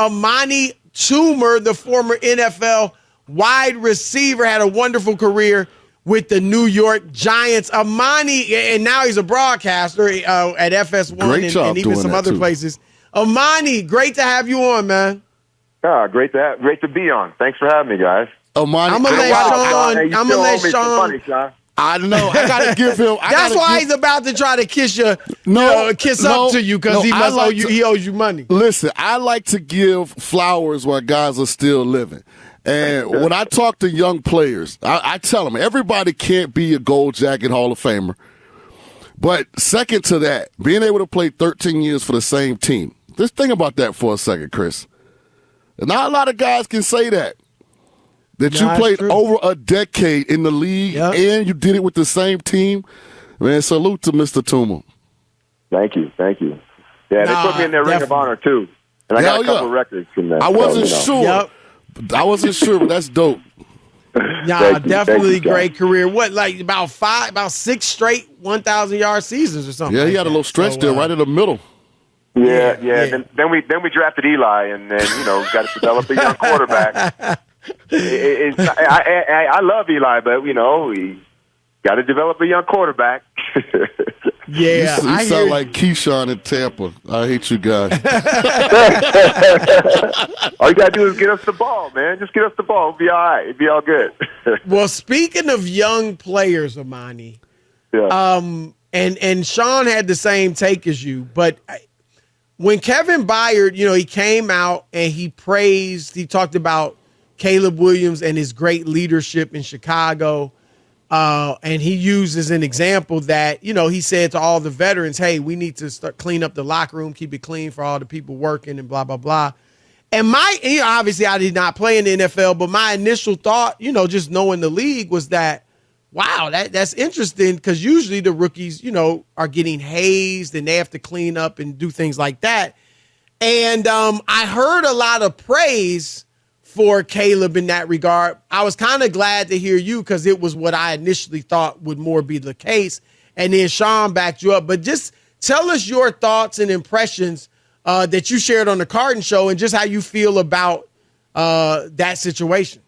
Amani Toomer, the former NFL wide receiver, had a wonderful career with the New York Giants. Amani, and now he's a broadcaster at FS1 and even some other places. Amani, great to have you on, man. Great to be on. Thanks for having me, guys. Amani, I'm gonna let Shaun. I know. I gotta give him. That's why he's about to try to kiss up to you because he must he owes you money. Listen, I like to give flowers while guys are still living. And when I talk to young players, I tell them everybody can't be a gold jacket Hall of Famer. But second to that, being able to play 13 years for the same team. Just think about that for a second, Chris. Not a lot of guys can say that. That you played over a decade in the league and you did it with the same team. Man, salute to Mr. Toomer. Thank you. Yeah, they put me in their Ring of Honor, too. And I got a couple of records from that. I wasn't sure. I wasn't sure, but that's dope. Definitely great career. What, like about 6 straight 1,000-yard seasons or something? Yeah, he had a little stretch there right in the middle. Yeah. Then we drafted Eli, and then got to develop a young quarterback. I love Eli, but we got to develop a young quarterback. Yeah, you sound like Keyshawn in Tampa. I hate you guys. All you got to do is get us the ball, man. Just get us the ball. It'll be all right. It'll be all good. Well, speaking of young players, Amani, and Shaun had the same take as you, but when Kevin Byard, he came out and he talked about Caleb Williams and his great leadership in Chicago. And he used as an example that, he said to all the veterans, hey, we need to start clean up the locker room, keep it clean for all the people working and blah, blah, blah. And obviously I did not play in the NFL, but my initial thought, just knowing the league was that, wow, that's interesting because usually the rookies, are getting hazed and they have to clean up and do things like that. And I heard a lot of praise for Caleb in that regard. I was kind of glad to hear you because it was what I initially thought would more be the case. And then Shaun backed you up. But just tell us your thoughts and impressions that you shared on the Carton Show and just how you feel about that situation.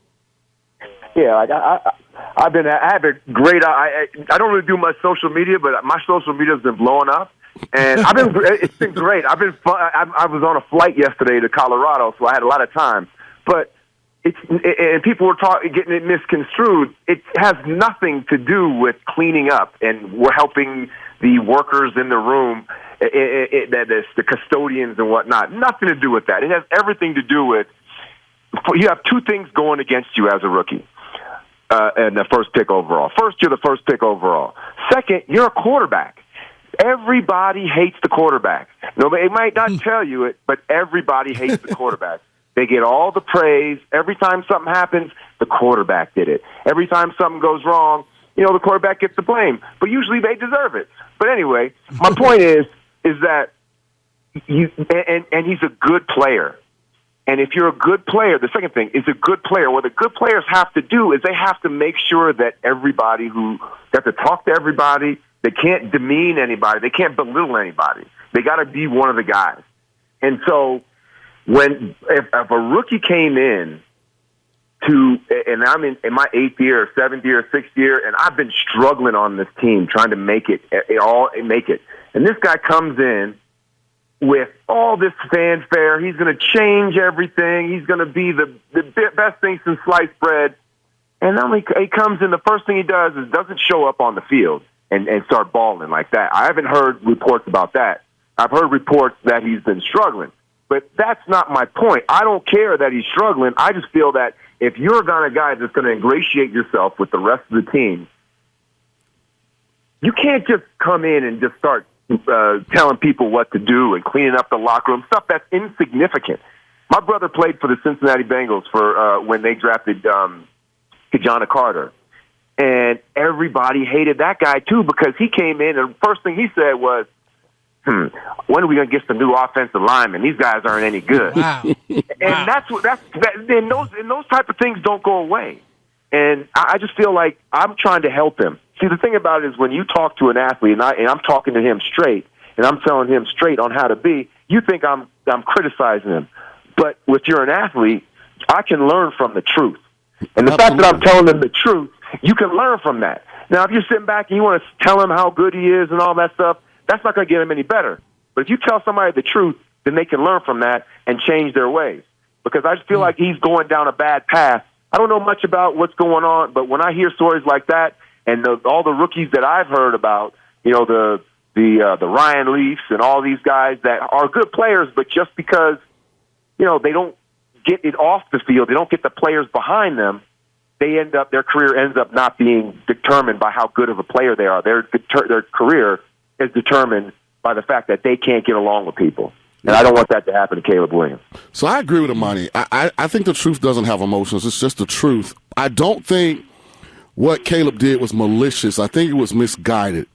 Yeah, I have a great. I don't really do much social media, but my social media has been blowing up, and it's been great. I was on a flight yesterday to Colorado, so I had a lot of time. But and people were getting it misconstrued. It has nothing to do with cleaning up, and we're helping the workers in the room, that is the custodians and whatnot. Nothing to do with that. It has everything to do with you have 2 things going against you as a rookie. And the first pick overall. First, you're the first pick overall. Second, you're a quarterback. Everybody hates the quarterback. Nobody, it might not tell you it, but everybody hates the quarterback. They get all the praise. Every time something happens, the quarterback did it. Every time something goes wrong, the quarterback gets the blame. But usually they deserve it. But anyway, my point is that and he's a good player. And if you're a good player, the second thing is a good player. What the good players have to do is they have to make sure that they have to talk to everybody. They can't demean anybody. They can't belittle anybody. They got to be one of the guys. And so if a rookie came in and I'm in my 8th year, or 7th year, or 6th year, and I've been struggling on this team trying to make it. And this guy comes in with all this fanfare. He's going to change everything. He's going to be the best thing since sliced bread. And then he comes in, the first thing he does is doesn't show up on the field and start balling like that. I haven't heard reports about that. I've heard reports that he's been struggling. But that's not my point. I don't care that he's struggling. I just feel that if you're a kind of guy that's going to ingratiate yourself with the rest of the team, you can't just come in and just start telling people what to do and cleaning up the locker room, stuff that's insignificant. My brother played for the Cincinnati Bengals for when they drafted Kajana Carter. And everybody hated that guy, too, because he came in and the first thing he said was, when are we going to get some new offensive linemen? These guys aren't any good. Wow. And those type of things don't go away. And I just feel like I'm trying to help him. See, the thing about it is when you talk to an athlete, and I'm talking to him straight, and I'm telling him straight on how to be, you think I'm criticizing him. But if you're an athlete, I can learn from the truth. And the fact that I'm telling them the truth, you can learn from that. Now, if you're sitting back and you want to tell him how good he is and all that stuff, that's not going to get him any better. But if you tell somebody the truth, then they can learn from that and change their ways. Because I just feel like he's going down a bad path. I don't know much about what's going on, but when I hear stories like that and all the rookies that I've heard about, the Ryan Leafs and all these guys that are good players, but just because, they don't get it off the field, they don't get the players behind them, their career ends up not being determined by how good of a player they are. Their career is determined by the fact that they can't get along with people. And I don't want that to happen to Caleb Williams. So I agree with Amani. I think the truth doesn't have emotions. It's just the truth. I don't think what Caleb did was malicious. I think it was misguided.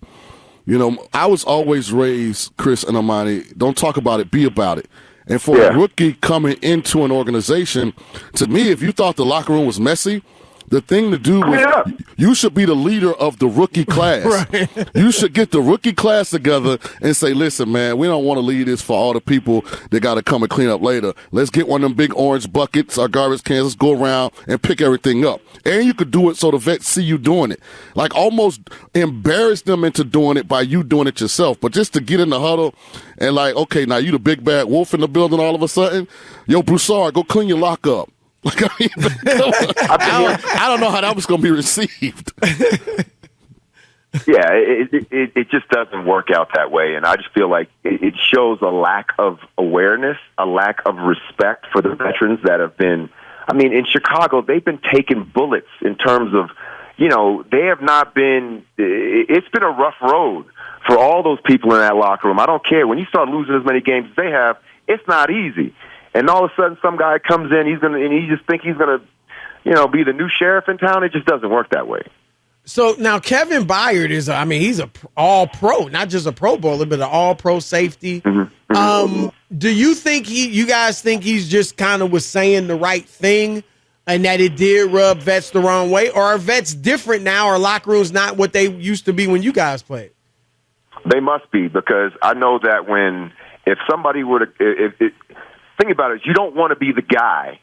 I was always raised, Chris and Amani, don't talk about it, be about it. And for a rookie coming into an organization, to me, if you thought the locker room was messy, the thing to do was you should be the leader of the rookie class. Right. You should get the rookie class together and say, listen, man, we don't want to leave this for all the people that got to come and clean up later. Let's get one of them big orange buckets or garbage cans. Let's go around and pick everything up. And you could do it so the vets see you doing it. Like almost embarrass them into doing it by you doing it yourself. But just to get in the huddle and like, okay, now you the big bad wolf in the building all of a sudden. Yo, Broussard, go clean your lock up. Like, I don't know how that was going to be received. Yeah, it just doesn't work out that way. And I just feel like it shows a lack of awareness, a lack of respect for the veterans that have been, in Chicago, they've been taking bullets in terms of, they have not been, it's been a rough road for all those people in that locker room. I don't care. When you start losing as many games as they have, it's not easy. And all of a sudden, some guy comes in, and he just think he's gonna, be the new sheriff in town. It just doesn't work that way. So now Kevin Byard is, he's a all-pro, not just a Pro Bowler, but an all-pro safety. Mm-hmm. Do you think you guys think he's just kind of was saying the right thing, and that it did rub vets the wrong way, or are vets different now? Or locker rooms not what they used to be when you guys played? They must be, because I know that if somebody were to think about it, you don't want to be the guy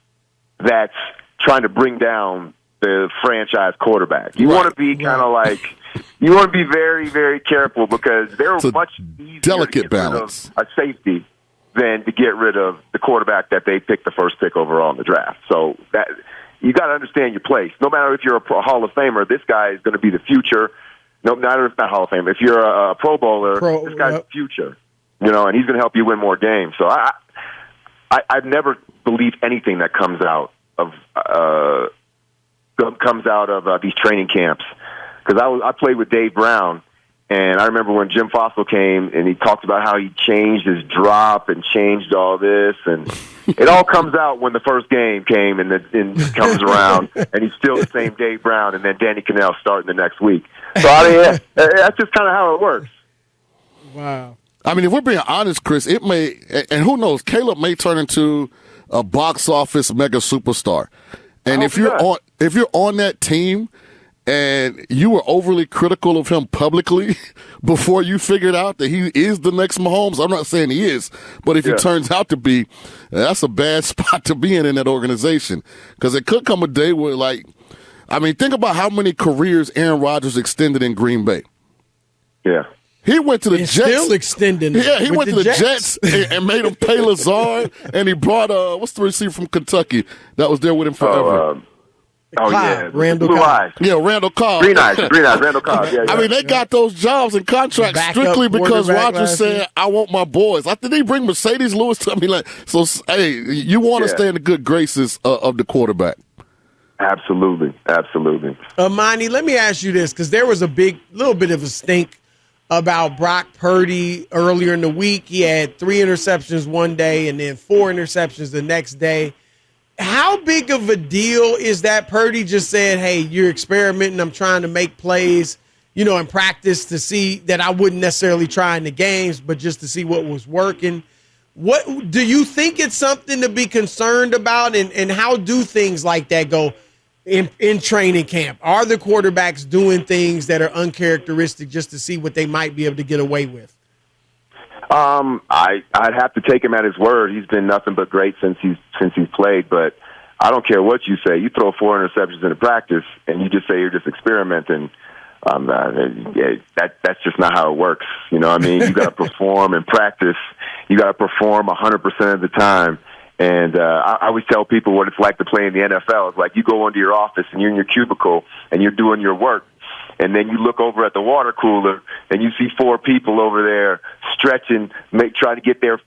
that's trying to bring down the franchise quarterback. You want to be kind of like, you want to be very, very careful, because they're much easier delicate balance a safety than to get rid of the quarterback that they picked the first pick overall in the draft. So that you got to understand your place. No matter if you're a Hall of Famer, this guy is going to be the future. No, not Hall of Famer. If you're a Pro Bowler, this guy's the future. And he's going to help you win more games. So I've never believed anything that comes out of these training camps, because I played with Dave Brown, and I remember when Jim Fossil came and he talked about how he changed his drop and changed all this, and it all comes out when the first game came and comes around, and he's still the same Dave Brown, and then Danny Cannell starting the next week. So that's just kind of how it works. Wow. If we're being honest, Chris, it may, and who knows, Caleb may turn into a box office mega superstar. And if you're on that team and you were overly critical of him publicly before you figured out that he is the next Mahomes, I'm not saying he is, but if he turns out to be, that's a bad spot to be in that organization. Because it could come a day where, think about how many careers Aaron Rodgers extended in Green Bay. Yeah. He went to the Jets. Still extending. Yeah, he went to the Jets and made him pay Lazard, and he brought what's the receiver from Kentucky that was there with him forever? Randall Cobb. Yeah, Randall Cobb. Green eyes, Randall Cobb. Yeah. They got those jobs and contracts strictly because Rodgers said, "I want my boys." Did he bring Mercedes Lewis to me? Hey, you want to stay in the good graces of the quarterback. Absolutely. Amani, let me ask you this, because there was a little bit of a stink about Brock Purdy earlier in the week. He had 3 interceptions one day and then 4 interceptions the next day. How big of a deal is that? Purdy just said, hey, you're experimenting. I'm trying to make plays, in practice to see that I wouldn't necessarily try in the games, but just to see what was working. What do you think it's something to be concerned about? And how do things like that go in training camp? Are the quarterbacks doing things that are uncharacteristic just to see what they might be able to get away with? I'd have to take him at his word. He's been nothing but great since he's played. But I don't care what you say. You throw 4 interceptions into practice, and you just say you're just experimenting. That's just not how it works. You know what I mean? You got to perform in practice. You got to perform 100% of the time. And I always tell people what it's like to play in the NFL. It's like you go into your office and you're in your cubicle and you're doing your work. And then you look over at the water cooler and you see 4 people over there stretching, trying to get their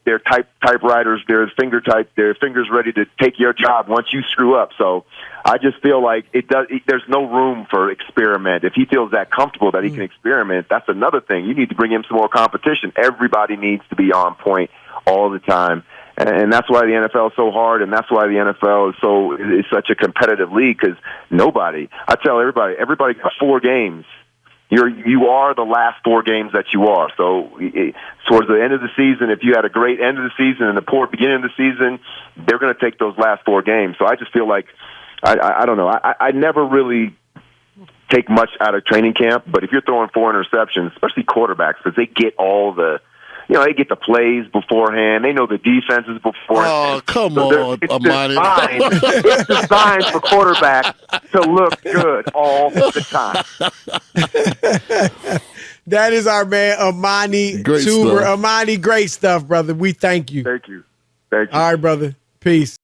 typewriters, their fingers ready to take your job once you screw up. So I just feel like there's no room for experiment. If he feels that comfortable that he can experiment, that's another thing. You need to bring him some more competition. Everybody needs to be on point all the time. And that's why the NFL is so hard, and that's why the NFL is such a competitive league, because I tell everybody got 4 games. You are the last 4 games that you are. So towards the end of the season, if you had a great end of the season and a poor beginning of the season, they're going to take those last 4 games. So I just feel like, I don't know, I never really take much out of training camp, but if you're throwing 4 interceptions, especially quarterbacks, because they get all the, they get the plays beforehand. They know the defenses beforehand. Oh, come on, Amani. It's designed for quarterbacks to look good all the time. That is our man, Amani Great Toomer. stuff. Amani, great stuff, brother. We thank you. Thank you. All right, brother. Peace.